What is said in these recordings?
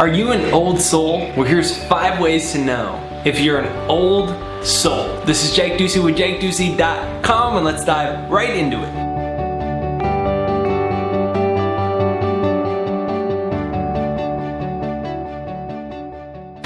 Are you an old soul? Well, here's 5 ways to know if you're an old soul. This is Jake Ducey with JakeDucey.com, and let's dive right into it.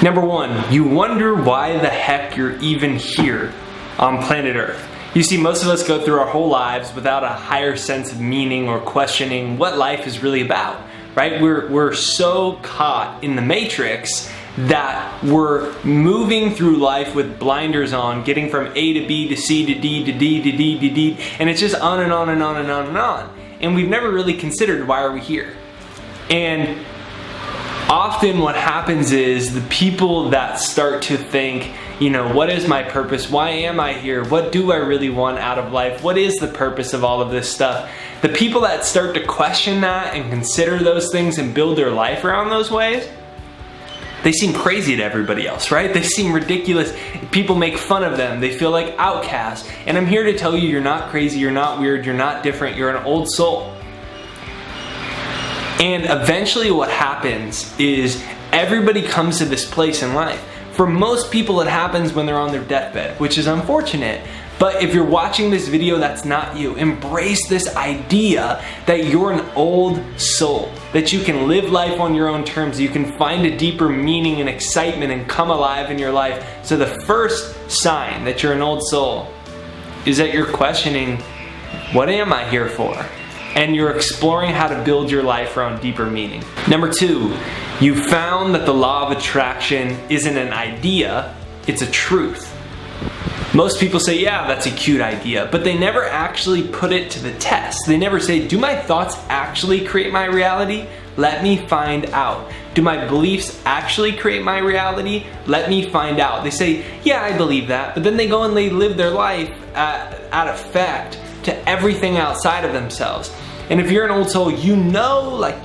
Number 1, you wonder why the heck you're even here on planet Earth. You see, most of us go through our whole lives without a higher sense of meaning or questioning what life is really about, right? We're so caught in the matrix that we're moving through life with blinders on, getting from A to B to C to D to D to D to D, and it's just on and on and on and on and on. And we've never really considered, why are we here? And often what happens is the people that start to think, you know, what is my purpose? Why am I here? What do I really want out of life? What is the purpose of all of this stuff? The people that start to question that and consider those things and build their life around those ways, they seem crazy to everybody else, right? They seem ridiculous. People make fun of them. They feel like outcasts. And I'm here to tell you, you're not crazy, you're not weird, you're not different, you're an old soul. And eventually what happens is everybody comes to this place in life. For most people it happens when they're on their deathbed, which is unfortunate. But if you're watching this video, that's not you. Embrace this idea that you're an old soul, that you can live life on your own terms, you can find a deeper meaning and excitement and come alive in your life. So the first sign that you're an old soul is that you're questioning, what am I here for? And you're exploring how to build your life around deeper meaning. Number 2, you found that the law of attraction isn't an idea, it's a truth. Most people say, yeah, that's a cute idea, but they never actually put it to the test. They never say, do my thoughts actually create my reality? Let me find out. Do my beliefs actually create my reality? Let me find out. They say, yeah, I believe that, but then they go and they live their life at effect to everything outside of themselves. And if you're an old soul, you know that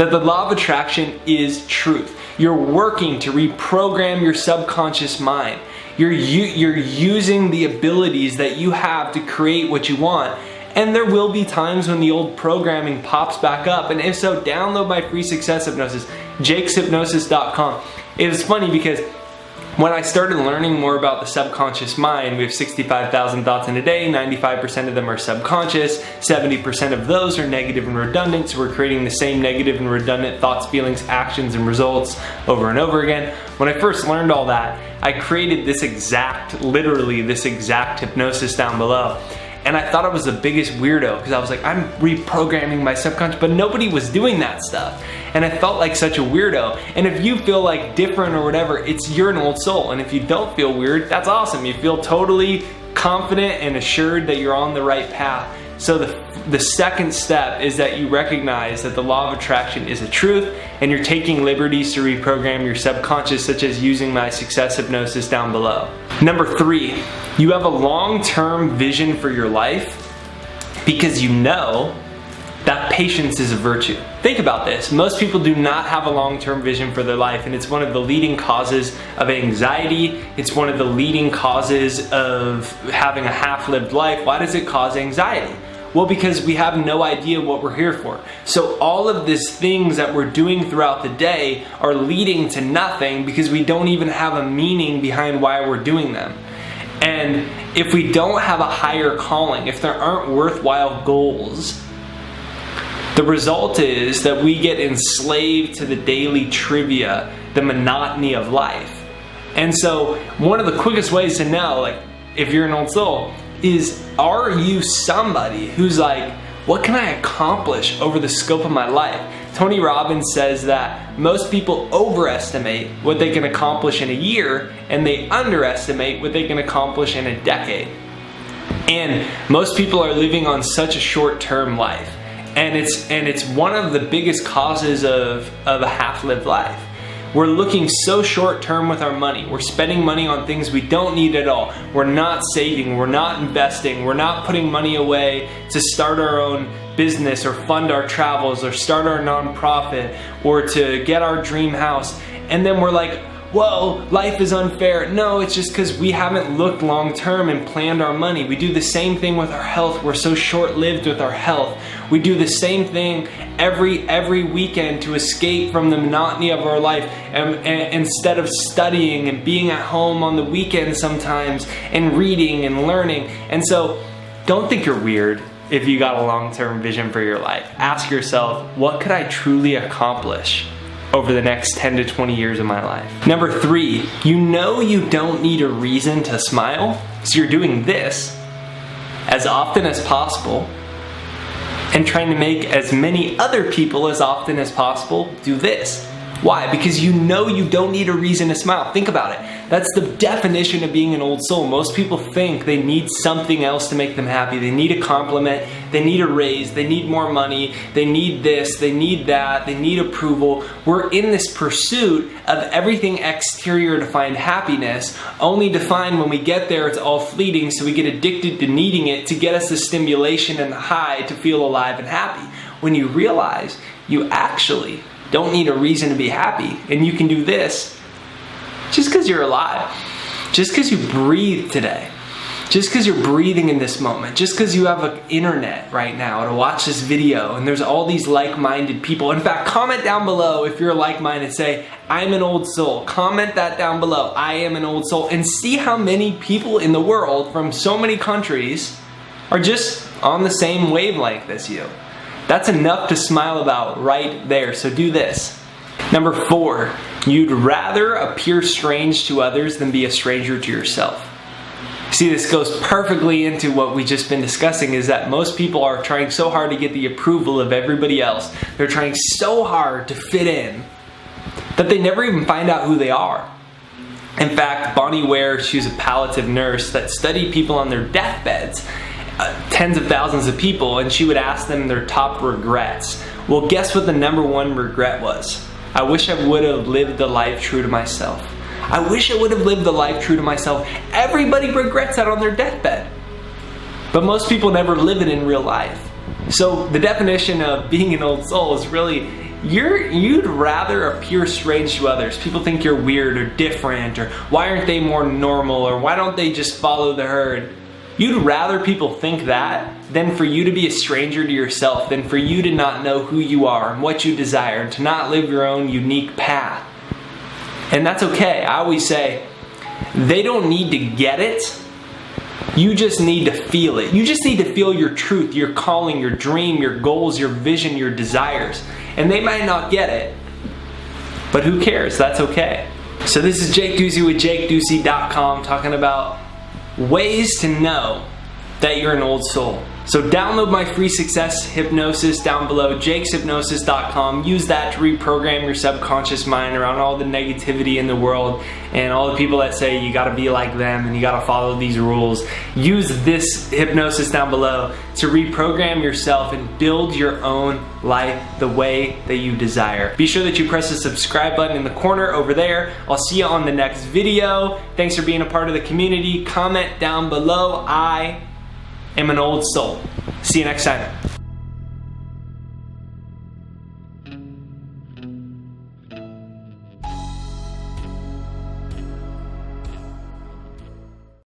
the law of attraction is truth. You're working to reprogram your subconscious mind. You're using the abilities that you have to create what you want. And there will be times when the old programming pops back up. And if so, download my free success hypnosis, jakeshypnosis.com. It is funny because when I started learning more about the subconscious mind, we have 65,000 thoughts in a day, 95% of them are subconscious, 70% of those are negative and redundant, so we're creating the same negative and redundant thoughts, feelings, actions, and results over and over again. When I first learned all that, I created literally this exact hypnosis down below. And I thought I was the biggest weirdo because I was like, I'm reprogramming my subconscious, but nobody was doing that stuff. And I felt like such a weirdo. And if you feel like different or whatever, you're an old soul. And if you don't feel weird, that's awesome. You feel totally confident and assured that you're on the right path. So the second step is that you recognize that the law of attraction is a truth, and you're taking liberties to reprogram your subconscious, such as using my success hypnosis down below. Number 3, you have a long-term vision for your life because you know that patience is a virtue. Think about this. Most people do not have a long-term vision for their life, and it's one of the leading causes of anxiety. It's one of the leading causes of having a half-lived life. Why does it cause anxiety? Well, because we have no idea what we're here for. So all of these things that we're doing throughout the day are leading to nothing because we don't even have a meaning behind why we're doing them. And if we don't have a higher calling, if there aren't worthwhile goals, the result is that we get enslaved to the daily trivia, the monotony of life. And so one of the quickest ways to know, like, if you're an old soul, is, are you somebody who's like, what can I accomplish over the scope of my life? Tony Robbins says that most people overestimate what they can accomplish in a year, and they underestimate what they can accomplish in a decade. And most people are living on such a short-term life. And it's one of the biggest causes of a half-lived life. We're looking so short-term with our money. We're spending money on things we don't need at all. We're not saving, we're not investing, we're not putting money away to start our own business or fund our travels or start our nonprofit or to get our dream house. And then we're like, whoa, life is unfair. No, it's just because we haven't looked long term and planned our money. We do the same thing with our health. We're so short-lived with our health. We do the same thing every weekend to escape from the monotony of our life, and instead of studying and being at home on the weekends sometimes and reading and learning. And so don't think you're weird if you got a long-term vision for your life. Ask yourself, what could I truly accomplish over the next 10 to 20 years of my life? Number 3, you know you don't need a reason to smile, so you're doing this as often as possible and trying to make as many other people as often as possible do this. Why? Because you know you don't need a reason to smile. Think about it. That's the definition of being an old soul. Most people think they need something else to make them happy. They need a compliment, they need a raise, they need more money, they need this, they need that, they need approval. We're in this pursuit of everything exterior to find happiness, only to find when we get there it's all fleeting, so we get addicted to needing it to get us the stimulation and the high to feel alive and happy. When you realize you actually don't need a reason to be happy, and you can do this just because you're alive, just because you breathe today, just because you're breathing in this moment, just because you have an internet right now to watch this video and there's all these like-minded people. In fact, comment down below if you're like-minded, say, I'm an old soul. Comment that down below, I am an old soul, and see how many people in the world from so many countries are just on the same wavelength as you. That's enough to smile about right there, so do this. Number 4, you'd rather appear strange to others than be a stranger to yourself. See, this goes perfectly into what we've just been discussing, is that most people are trying so hard to get the approval of everybody else. They're trying so hard to fit in that they never even find out who they are. In fact, Bonnie Ware, she was a palliative nurse that studied people on their deathbeds, tens of thousands of people, and she would ask them their top regrets. Well, guess what the number 1 regret was? I wish I would have lived the life true to myself. I wish I would have lived the life true to myself. Everybody regrets that on their deathbed. But most people never live it in real life. So the definition of being an old soul is really, you'd rather appear strange to others. People think you're weird or different, or why aren't they more normal, or why don't they just follow the herd? You'd rather people think that than for you to be a stranger to yourself, than for you to not know who you are and what you desire, and to not live your own unique path. And that's okay. I always say, they don't need to get it. You just need to feel it. You just need to feel your truth, your calling, your dream, your goals, your vision, your desires. And they might not get it, but who cares? That's okay. So this is Jake Ducey with JakeDucey.com talking about ways to know that you're an old soul. So download my free success hypnosis down below, jakeshypnosis.com. Use that to reprogram your subconscious mind around all the negativity in the world and all the people that say you gotta be like them and you gotta follow these rules. Use this hypnosis down below to reprogram yourself and build your own life the way that you desire. Be sure that you press the subscribe button in the corner over there. I'll see you on the next video. Thanks for being a part of the community. Comment down below. I am an old soul. See you next time.